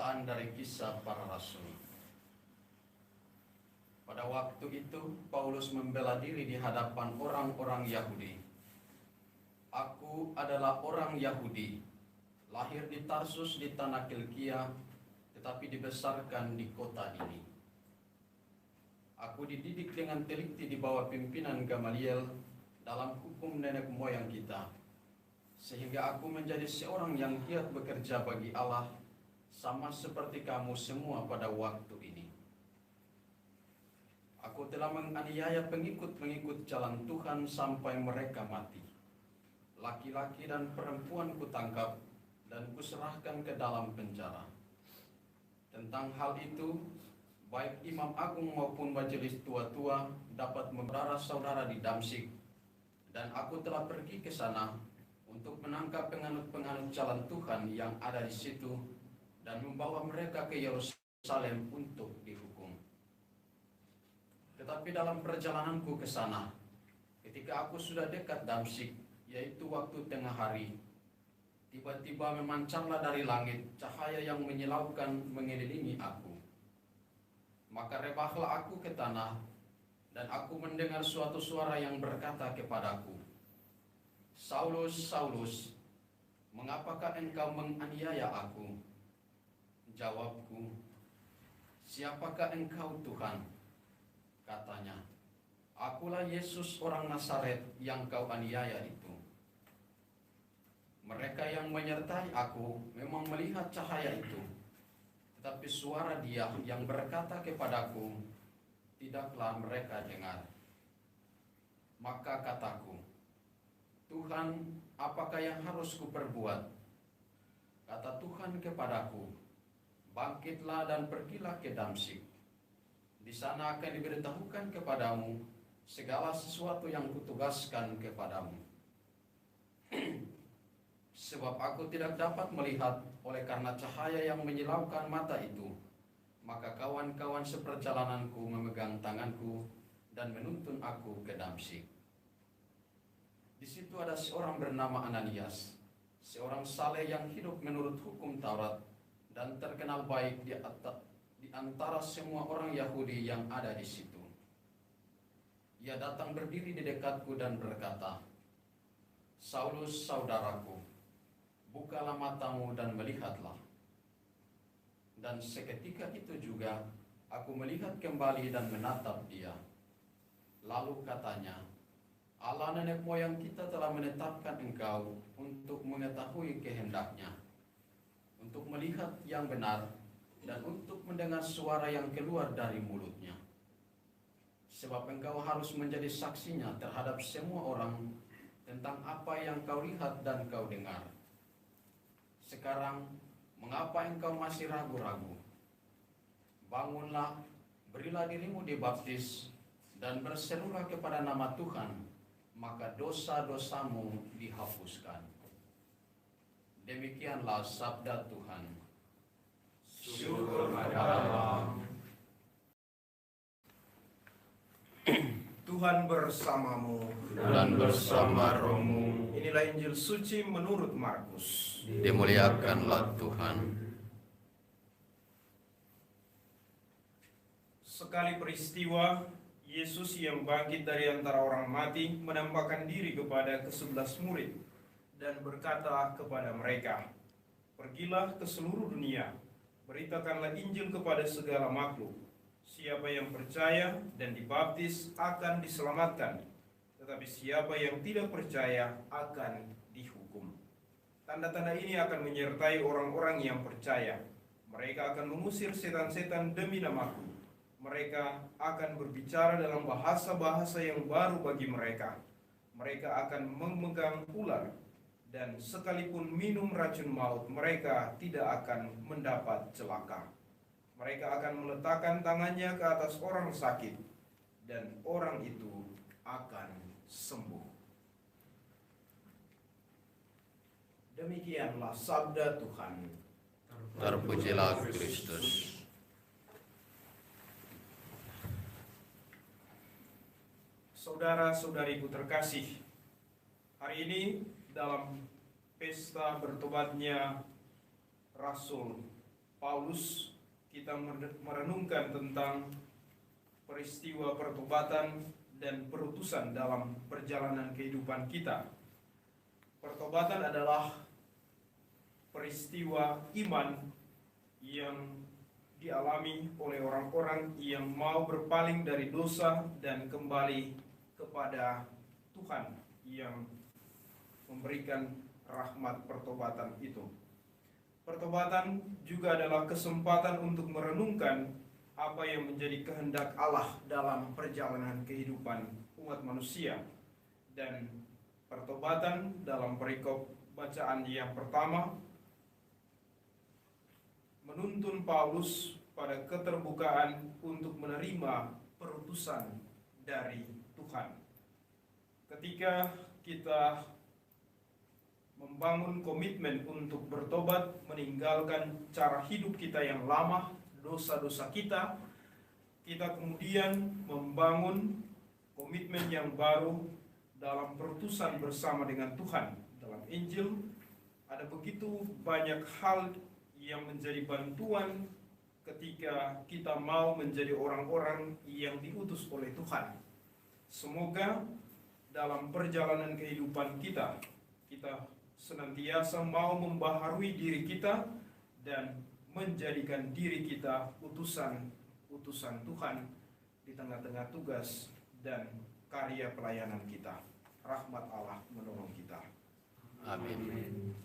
Bacaan dari Kisah Para Rasul. Pada waktu itu, Paulus membela diri di hadapan orang-orang Yahudi. Aku adalah orang Yahudi, lahir di Tarsus di tanah Kilkia, tetapi dibesarkan di kota ini. Aku dididik dengan teliti di bawah pimpinan Gamaliel dalam hukum nenek moyang kita, sehingga aku menjadi seorang yang giat bekerja bagi Allah, sama seperti kamu semua pada waktu ini. Aku telah menganiaya pengikut-pengikut jalan Tuhan sampai mereka mati. Laki-laki dan perempuan kutangkap dan kuserahkan ke dalam penjara. Tentang hal itu, baik imam agung maupun majelis tua-tua dapat memberara saudara di Damsyik, dan aku telah pergi ke sana untuk menangkap penganut-penganut jalan Tuhan yang ada di situ dan membawa mereka ke Yerusalem untuk dihukum. Tetapi dalam perjalananku ke sana, ketika aku sudah dekat Damsyik, yaitu waktu tengah hari, tiba-tiba memancarlah dari langit cahaya yang menyilaukan mengelilingi aku. Maka rebahlah aku ke tanah, dan aku mendengar suatu suara yang berkata kepadaku, "Saulus, Saulus, mengapakah engkau menganiaya aku?" Jawabku, "Siapakah engkau, Tuhan?" Katanya, "Akulah Yesus orang Nazaret yang kau aniaya itu." Mereka yang menyertai aku memang melihat cahaya itu, tetapi suara Dia yang berkata kepadaku tidaklah mereka dengar. Maka kataku, "Tuhan, apakah yang harus kuperbuat?" Kata Tuhan kepadaku, "Bangkitlah dan pergilah ke Damsyik. Di sana akan diberitahukan kepadamu segala sesuatu yang kutugaskan kepadamu." Sebab aku tidak dapat melihat oleh karena cahaya yang menyilaukan mata itu. Maka kawan-kawan seperjalananku memegang tanganku dan menuntun aku ke Damsyik. Di situ ada seorang bernama Ananias, seorang saleh yang hidup menurut hukum Taurat dan terkenal baik di antara semua orang Yahudi yang ada di situ. Ia datang berdiri di dekatku dan berkata, "Saulus, saudaraku, bukalah matamu dan melihatlah." Dan seketika itu juga aku melihat kembali dan menatap dia. Lalu katanya, "Allah nenek moyang kita telah menetapkan engkau untuk mengetahui kehendaknya, untuk melihat yang benar, dan untuk mendengar suara yang keluar dari mulutnya. Sebab engkau harus menjadi saksinya terhadap semua orang tentang apa yang kau lihat dan kau dengar. Sekarang, mengapa engkau masih ragu-ragu? Bangunlah, berilah dirimu dibaptis, dan berserulah kepada nama Tuhan, maka dosa-dosamu dihapuskan." Demikianlah sabda Tuhan. Syukur pada Allah. Tuhan bersamamu Dan bersama rohmu, Inilah Injil suci menurut Markus. dimuliakanlah Tuhan. Sekali peristiwa, Yesus yang bangkit dari antara orang mati menampakkan diri kepada ke-11 murid dan berkata kepada mereka, "Pergilah ke seluruh dunia, beritakanlah Injil kepada segala makhluk. Siapa yang percaya dan dibaptis akan diselamatkan, tetapi siapa yang tidak percaya akan dihukum. Tanda-tanda ini akan menyertai orang-orang yang percaya. Mereka akan mengusir setan-setan demi namaku. Mereka akan berbicara dalam bahasa-bahasa yang baru bagi mereka. Mereka akan memegang ular, dan sekalipun minum racun maut, mereka tidak akan mendapat celaka. Mereka akan meletakkan tangannya ke atas orang sakit, dan orang itu akan sembuh." Demikianlah sabda Tuhan. Terpujilah Kristus. Saudara-saudariku terkasih, hari ini dalam pesta bertobatnya Rasul Paulus kita merenungkan tentang peristiwa pertobatan dan perutusan dalam perjalanan kehidupan kita. Pertobatan adalah peristiwa iman yang dialami oleh orang-orang yang mau berpaling dari dosa dan kembali kepada Tuhan yang memberikan rahmat pertobatan itu. Pertobatan juga adalah kesempatan untuk merenungkan apa yang menjadi kehendak Allah dalam perjalanan kehidupan umat manusia. Dan pertobatan dalam perikop bacaan yang pertama menuntun Paulus pada keterbukaan untuk menerima perutusan dari Tuhan. Ketika kita membangun komitmen untuk bertobat, meninggalkan cara hidup kita yang lama, dosa-dosa kita, kita kemudian membangun komitmen yang baru dalam perutusan bersama dengan Tuhan. Dalam Injil ada begitu banyak hal yang menjadi bantuan ketika kita mau menjadi orang-orang yang diutus oleh Tuhan. Semoga dalam perjalanan kehidupan kita, kita senantiasa mau membaharui diri kita dan menjadikan diri kita utusan Tuhan di tengah-tengah tugas dan karya pelayanan kita. Rahmat Allah menolong kita. Amin.